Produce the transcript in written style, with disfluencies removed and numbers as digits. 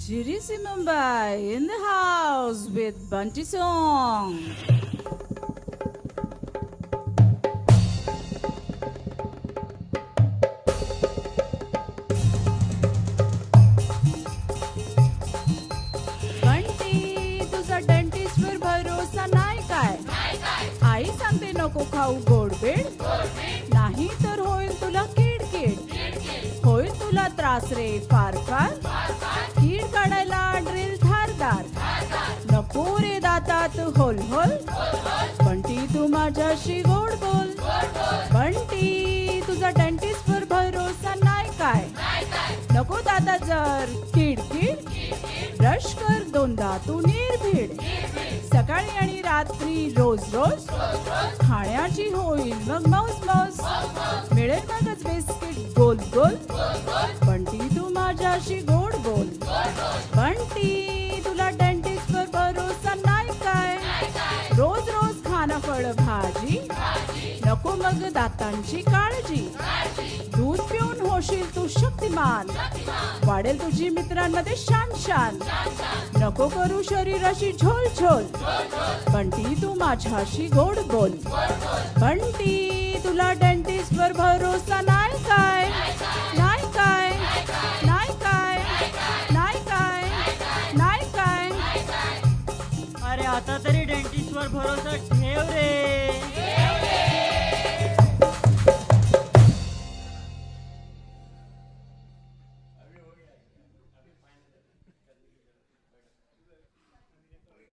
GDC Mumbai in the house with Bunty Song. Bunty तुझा डेंटिस्टवर भरोसा नाही काय? आई सांगते नको खाऊ गोडबीड, नाही तर होईल तुला किडकिड, होईल तुला त्रास रे फार फार, कीड काढायला ड्रिल धारदार, नको रे दातात होल होल, बंटी तू माझ्याशी गोड बोल. बंटी तुझा डेंटिस्टवर भरोसा नाही काय? नको दादा जर किडकिड, ब्रश कर दोनदा तू निर्भीड, सकाळी आणि रात्री रोज रोज, खाण्याची होईल मग मौज मौज, मिळेल मगच बिस्किट गोल गोल, बंटी तू माझ्याशी गोड बोल. बंटी तुला डेंटिस्टवर भरोसा नाही काय? रोज रोज खाणं फळ भाजी, नको मग दातांची काळजी, दूध पिऊन होशील तू शक्तिमान, वाढेल तुझी मित्रांमध्ये शान शान, नको करू शरीराशी झोल झोल, बंटी तू माझ्याशी गोड बोल. बंटी तुला डेंटिस्टवर भरोसा नाही काय? नाही काय? नाही काय? नाही काय? नाही काय? अरे आता तरी डेंटिस्टवर भरोसा ठेव रे.